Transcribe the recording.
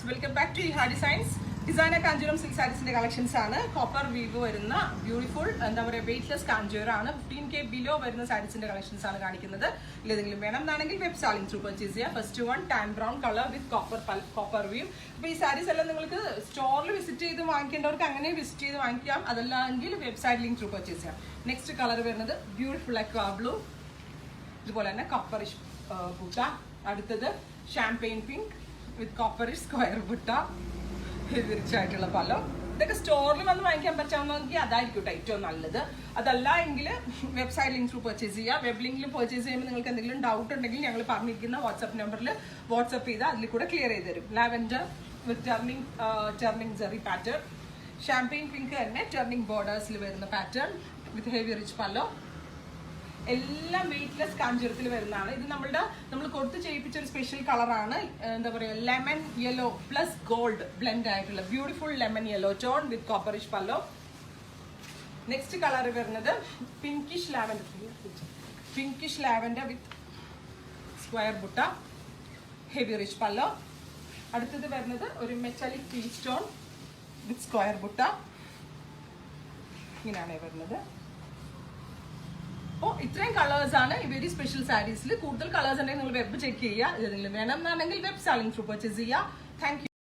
Welcome back to Iha designs. Designer Kanjeevaram silk സാരീസിന്റെ collections ആണ്. Copper weave വരുന്ന ബ്യൂട്ടിഫുൾ എന്താ പറയുക വെയിറ്റ്ലെസ് കാഞ്ചീരം ആണ്. 15K ബിലോ വരുന്ന സാരീസിന്റെ കളക്ഷൻസ് ആണ് കാണിക്കുന്നത്. ഏതെങ്കിലും വേണം എന്നാണെങ്കിൽ വെബ് സാലിംഗ് ത്രൂ പർച്ചേസ് ചെയ്യാം. First one tan brown colour with copper weave. അപ്പോൾ ഈ സാരീസ് എല്ലാം നിങ്ങൾക്ക് സ്റ്റോറിൽ വിസിറ്റ് ചെയ്ത് വാങ്ങിക്കേണ്ടവർക്ക് അങ്ങനെ വിസിറ്റ് ചെയ്ത് വാങ്ങിക്കാം. അതല്ലെങ്കിൽ വെബ്സൈറ്റ് ലിങ്ക് ത്രൂ പർച്ചേസ് ചെയ്യാം. നെക്സ്റ്റ് കളർ വരുന്നത് ബ്യൂട്ടിഫുൾ അക്വാ ബ്ലൂ, ഇതുപോലെ തന്നെ കോപ്പറിഷ് ബുട്ട. അടുത്തത് champagne pink with copperish square butta, തിരിച്ചായിട്ടുള്ള പലം. ഇതൊക്കെ സ്റ്റോറിൽ വന്ന് വാങ്ങിക്കാൻ പറ്റാവുന്നെങ്കിൽ അതായിരിക്കും ഏറ്റവും നല്ലത്. അതല്ല എങ്കിൽ വെബ്സൈറ്റ് ലിങ്ക് ത്രൂ പർച്ചേസ് ചെയ്യുക. വെബ് ലിങ്കിൽ പർച്ചേസ് ചെയ്യുമ്പോൾ നിങ്ങൾക്ക് എന്തെങ്കിലും ഡൗട്ട് ഉണ്ടെങ്കിൽ ഞങ്ങൾ പറഞ്ഞിരിക്കുന്ന വാട്സ്ആപ്പ് നമ്പറിൽ വാട്സ്ആപ്പ് ചെയ്താൽ അതിൽ കൂടെ ക്ലിയർ ചെയ്ത് തരും. Lavender with turning zari pattern, champagne pink തന്നെ ടർണിംഗ് ബോർഡേഴ്സിൽ വരുന്ന pattern with heavy rich pallu. എല്ലാം വെയിറ്റ്ലെസ് കാഞ്ചീരത്തിൽ വരുന്നതാണ്. ഇത് നമ്മൾ കൊടുത്ത് ചെയ്യിപ്പിച്ച ഒരു സ്പെഷ്യൽ കളറാണ്. എന്താ പറയുക lemon yellow plus gold blend ആയിട്ടുള്ള beautiful lemon yellow tone with copperish pallu. Next colour വരുന്നത് pinkish lavender with square butta, heavy rich pallu. അടുത്തത് വരുന്നത് ഒരു metallic tea stone with square butta. ഇങ്ങനെയാണ് വരുന്നത്. അപ്പോൾ ഇത്രയും കളേഴ്സ് ആണ് ഈ വെരി സ്പെഷ്യൽ സാരീസിൽ. കൂടുതൽ കളേഴ്സ് ഉണ്ടെങ്കിൽ നിങ്ങൾ വെബ് ചെക്ക് ചെയ്യുക. ഏതെങ്കിലും വേണം എന്നാണെങ്കിൽ വെബ് സാലിംഗ് ത്രൂ പർച്ചേസ് ചെയ്യുക. Thank you.